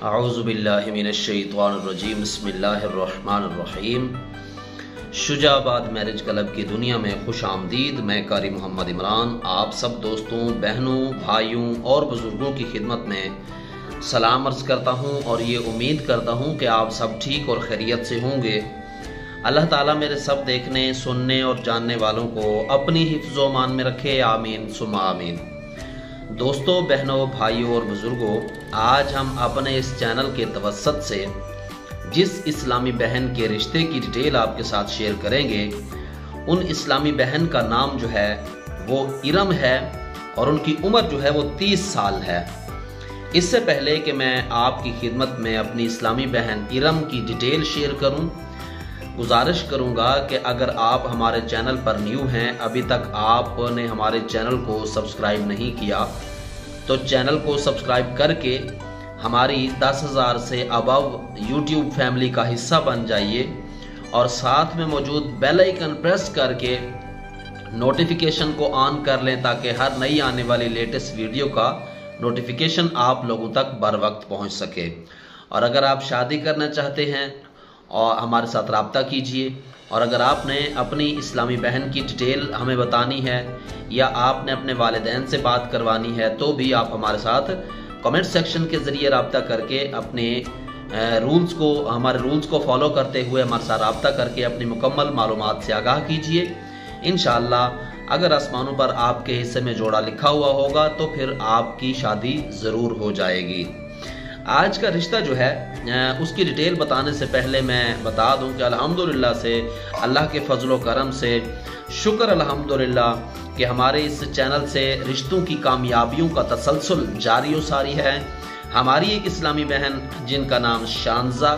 अऊज़ु बिल्लाहि मिनश्शैतानिर्रजीम बिस्मिल्लाहिर्रहमानिर्रहीम। Shujabad marriage club की दुनिया में खुश आमदीद। मैं कारी मोहम्मद इमरान आप सब दोस्तों, बहनों, भाइयों और बुज़ुर्गों की खिदमत में सलाम अर्ज़ करता हूँ और ये उम्मीद करता हूँ कि आप सब ठीक और खैरियत से होंगे। अल्लाह ताला मेरे सब देखने, सुनने और जानने वालों को अपनी हिफ्ज़ो मान में रखे। आमीन सुम्मा आमीन। दोस्तों, बहनों, भाइयों और बुज़ुर्गों, आज हम अपने इस चैनल के तवस्सुत से जिस इस्लामी बहन के रिश्ते की डिटेल आपके साथ शेयर करेंगे, उन इस्लामी बहन का नाम जो है वो इरम है और उनकी उम्र जो है वो 30 साल है। इससे पहले कि मैं आपकी खिदमत में अपनी इस्लामी बहन इरम की डिटेल शेयर करूं, गुजारिश करूंगा कि अगर आप हमारे चैनल पर न्यू हैं, अभी तक आपने हमारे चैनल को सब्सक्राइब नहीं किया, तो चैनल को सब्सक्राइब करके हमारी 10,000 से अबव यूट्यूब फैमिली का हिस्सा बन जाइए और साथ में मौजूद बेल आइकन प्रेस करके नोटिफिकेशन को ऑन कर लें ताकि हर नई आने वाली लेटेस्ट वीडियो का नोटिफिकेशन आप लोगों तक बर वक्त पहुँच सके। और अगर आप शादी करना चाहते हैं और हमारे साथ रब्ता कीजिए। और अगर आपने अपनी इस्लामी बहन की डिटेल हमें बतानी है या आपने अपने वालिदैन से बात करवानी है, तो भी आप हमारे साथ कमेंट सेक्शन के ज़रिए रब्ता करके अपने हमारे रूल्स को फॉलो करते हुए हमारे साथ रब्ता करके अपनी मुकम्मल मालूमात से आगाह कीजिए। इंशाअल्लाह अगर आसमानों पर आपके हिस्से में जोड़ा लिखा हुआ होगा तो फिर आपकी शादी ज़रूर हो जाएगी। आज का रिश्ता जो है उसकी डिटेल बताने से पहले मैं बता दूं कि अल्हम्दुलिल्लाह से, अल्लाह के फजलो करम से, शुक्र अल्हम्दुलिल्लाह कि हमारे इस चैनल से रिश्तों की कामयाबियों का तसलसल जारी व सारी है। हमारी एक इस्लामी बहन जिनका नाम शानजा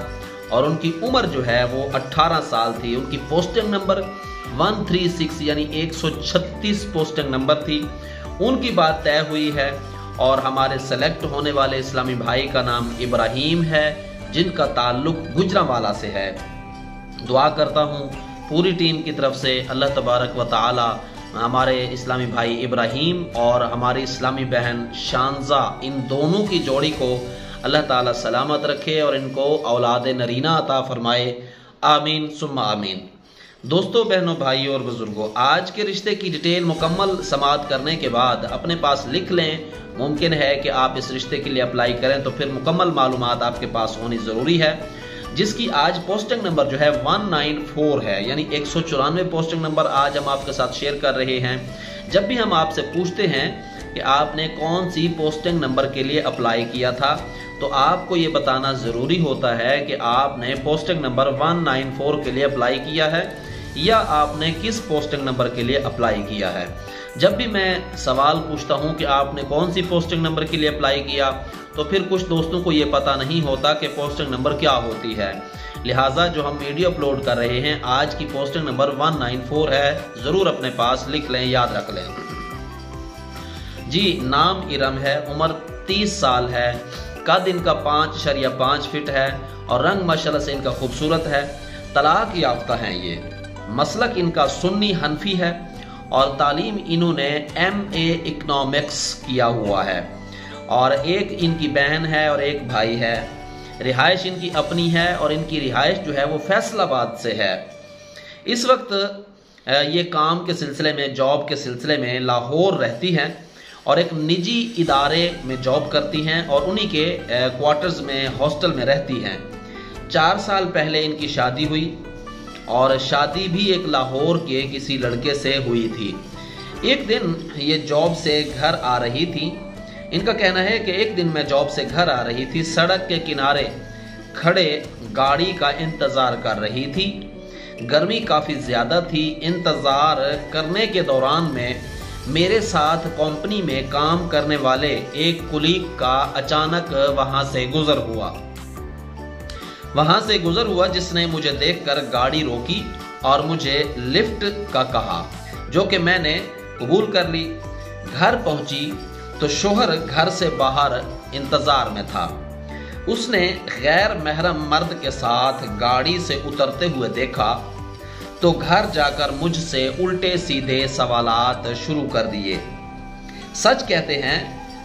और उनकी उम्र जो है वो 18 साल थी। उनकी पोस्टिंग नंबर 136 यानी 136 पोस्टिंग नंबर थी। उनकी बात तय हुई है और हमारे सेलेक्ट होने वाले इस्लामी भाई का नाम इब्राहिम है, जिनका ताल्लुक गुजरांवाला से है। दुआ करता हूँ पूरी टीम की तरफ से अल्लाह तबारक व तआला हमारे इस्लामी भाई इब्राहिम और हमारी इस्लामी बहन शानजा, इन दोनों की जोड़ी को अल्लाह ताला सलामत रखे और इनको औलाद नरीना अता फरमाए। आमीन सुम्मा आमीन। दोस्तों, बहनों, भाइयों और बुजुर्गों, आज के रिश्ते की डिटेल मुकम्मल समाअत करने के बाद अपने पास लिख लें। मुमकिन है कि आप इस रिश्ते के लिए अप्लाई करें तो फिर मुकम्मल मालूमात आपके पास होनी ज़रूरी है। जिसकी आज पोस्टिंग नंबर जो है 194 है, यानी 194 पोस्टिंग नंबर आज हम आपके साथ शेयर कर रहे हैं। जब भी हम आपसे पूछते हैं कि आपने कौन सी पोस्टिंग नंबर के लिए अप्लाई किया था, तो आपको ये बताना ज़रूरी होता है कि आपने पोस्टिंग नंबर 194 के लिए अप्लाई किया है या आपने किस पोस्टिंग नंबर के लिए अप्लाई किया है। जब भी मैं सवाल पूछता हूं कि आपने कौन सी पोस्टिंग नंबर के लिए अप्लाई किया, तो फिर कुछ दोस्तों को ये पता नहीं होता कि पोस्टिंग नंबर क्या होती है। लिहाजा जो हम वीडियो अपलोड कर रहे हैं, आज की पोस्टिंग नंबर 194 है। ज़रूर अपने पास लिख लें, याद रख लें जी। नाम इरम है, उम्र 30 साल है, कद इनका 5.5 फीट है और रंग माशाल्लाह से इनका खूबसूरत है। तलाक याफ्ता हैं ये। मसलक इनका सुन्नी हनफी है और तालीम इन्होंने MA इकोनॉमिक्स किया हुआ है। और एक इनकी बहन है और एक भाई है। रिहाइश इनकी अपनी है और इनकी रिहाइश जो है वो फैसलाबाद से है। इस वक्त ये काम के सिलसिले में, जॉब के सिलसिले में लाहौर रहती हैं और एक निजी इदारे में जॉब करती हैं और उन्हीं के क्वार्टर्स में, हॉस्टल में रहती हैं। 4 साल पहले इनकी शादी हुई और शादी भी एक लाहौर के किसी लड़के से हुई थी। एक दिन ये जॉब से घर आ रही थी। इनका कहना है कि एक दिन मैं जॉब से घर आ रही थी, सड़क के किनारे खड़े गाड़ी का इंतज़ार कर रही थी। गर्मी काफ़ी ज़्यादा थी। इंतज़ार करने के दौरान में मेरे साथ कंपनी में काम करने वाले एक कुलीग का अचानक वहां से गुजर हुआ जिसने मुझे देखकर गाड़ी रोकी और मुझे लिफ्ट का कहा, जो कि मैंने कबूल कर ली। घर पहुंची तो शोहर घर से बाहर इंतजार में था। उसने गैर महरम मर्द के साथ गाड़ी से उतरते हुए देखा तो घर जाकर मुझसे उल्टे सीधे सवालात शुरू कर दिए। सच कहते हैं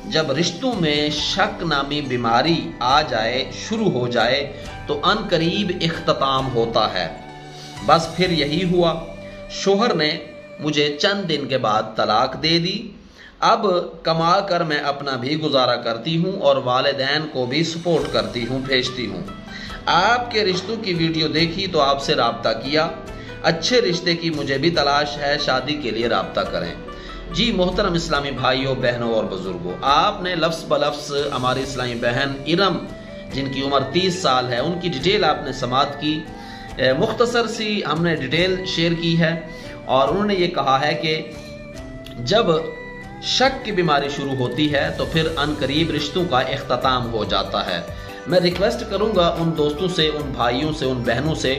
जब रिश्तों में शक नामी बीमारी आ जाए, शुरू हो जाए, तो अनकरीब इख्तिताम होता है। बस फिर यही हुआ, शोहर ने मुझे चंद दिन के बाद तलाक दे दी। अब कमा कर मैं अपना भी गुजारा करती हूँ और वालिदैन को भी सपोर्ट करती हूँ, भेजती हूँ। आपके रिश्तों की वीडियो देखी तो आपसे राब्ता किया। अच्छे रिश्ते की मुझे भी तलाश है, शादी के लिए राब्ता करें। जी मोहतरम इस्लामी भाइयों, बहनों और बुजुर्गों, आपने लफ्ज़ बलफ्ज़ हमारी इस्लामी बहन इरम जिनकी उम्र 30 साल है, उनकी डिटेल आपने समाअत की। मुख्तसर सी हमने डिटेल शेयर की है और उन्होंने ये कहा है कि जब शक की बीमारी शुरू होती है तो फिर अनकरीब रिश्तों का इख्तिताम हो जाता है। मैं रिक्वेस्ट करूंगा उन दोस्तों से, उन भाइयों से, उन बहनों से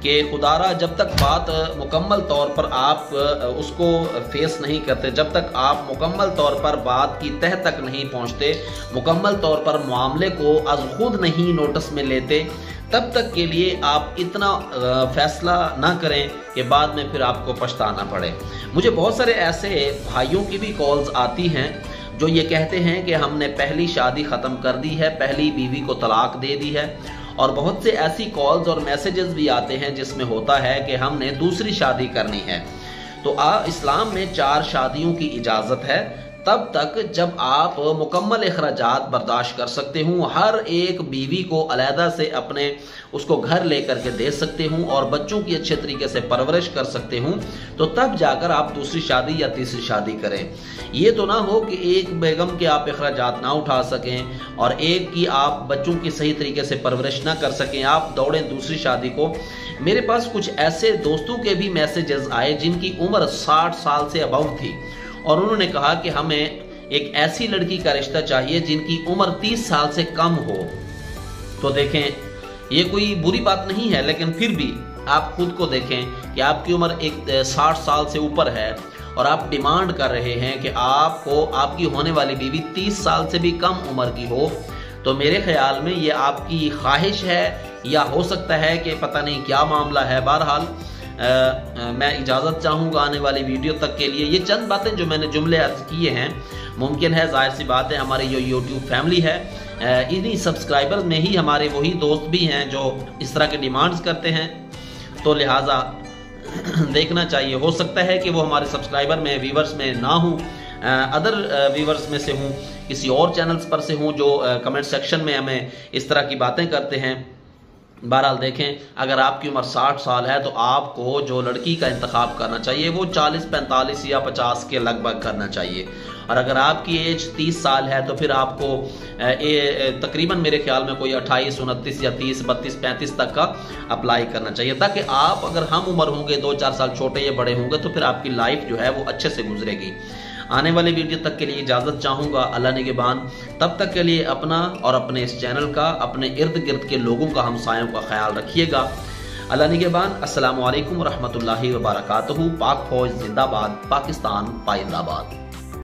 कि खुदारा जब तक बात मुकम्मल तौर पर आप उसको फेस नहीं करते, जब तक आप मुकम्मल तौर पर बात की तह तक नहीं पहुंचते, मुकम्मल तौर पर मामले को अज खुद नहीं नोटिस में लेते, तब तक के लिए आप इतना फैसला ना करें कि बाद में फिर आपको पछताना पड़े। मुझे बहुत सारे ऐसे भाइयों की भी कॉल्स आती हैं जो ये कहते हैं कि हमने पहली शादी ख़त्म कर दी है, पहली बीवी को तलाक दे दी है, और बहुत से ऐसी कॉल्स और मैसेजेस भी आते हैं जिसमें होता है कि हमने दूसरी शादी करनी है। तो इस्लाम में 4 शादियों की इजाज़त है, तब तक जब आप मुकम्मल अखराजात बर्दाश्त कर सकते हूँ, हर एक बीवी को अलहदा से अपने उसको घर लेकर के दे सकते हूँ और बच्चों की अच्छे तरीके से परवरिश कर सकते हूँ, तो तब जाकर आप दूसरी शादी या तीसरी शादी करें। ये तो ना हो कि एक बेगम के आप अखराजात ना उठा सकें और एक की आप बच्चों की सही तरीके से परवरिश ना कर सकें, आप दौड़ें दूसरी शादी को। मेरे पास कुछ ऐसे दोस्तों के भी मैसेजेस आए जिनकी उम्र 60 साल से अबव थी और उन्होंने कहा कि हमें एक ऐसी लड़की का रिश्ता चाहिए जिनकी उम्र 30 साल से कम हो। तो देखें, ये कोई बुरी बात नहीं है, लेकिन फिर भी आप खुद को देखें कि आपकी उम्र 60 साल से ऊपर है और आप डिमांड कर रहे हैं कि आपको आपकी होने वाली बीवी 30 साल से भी कम उम्र की हो। तो मेरे ख्याल में ये आपकी ख्वाहिश है या हो सकता है कि पता नहीं क्या मामला है। बहरहाल मैं इजाज़त चाहूँगा आने वाली वीडियो तक के लिए। ये चंद बातें जो मैंने जुमले अर्ज किए हैं, मुमकिन है जाहिर सी बात है हमारी जो यूट्यूब फैमिली है, इन्हीं सब्सक्राइबर्स में ही हमारे वही दोस्त भी हैं जो इस तरह के डिमांड्स करते हैं, तो लिहाजा देखना चाहिए। हो सकता है कि वो हमारे सब्सक्राइबर में, व्यूवर्स में ना हूँ, अदर व्यूवर्स में से हूँ, किसी और चैनल्स पर से हूँ जो कमेंट सेक्शन में हमें इस तरह की बातें करते हैं। बहरहाल देखें, अगर आपकी उम्र 60 साल है तो आपको जो लड़की का इंतखाब करना चाहिए वो 40, 45 या 50 के लगभग करना चाहिए, और अगर आपकी एज 30 साल है तो फिर आपको तकरीबन मेरे ख्याल में कोई 28, 29 या 30, 32, 35 तक का अप्लाई करना चाहिए, ताकि आप अगर हम उम्र होंगे 2-4 साल छोटे या बड़े होंगे तो फिर आपकी लाइफ जो है वो अच्छे से गुजरेगी। आने वाली वीडियो तक के लिए इजाज़त चाहूँगा, अल्लाह निगहबान। तब तक के लिए अपना और अपने इस चैनल का, अपने इर्द गिर्द के लोगों का, हमसायों का ख्याल रखिएगा। अल्लाह निगहबान। अस्सलामु अलैकुम रहमतुल्लाहि व बरकातहू। पाक फौज जिंदाबाद, पाकिस्तान पाइंदाबाद।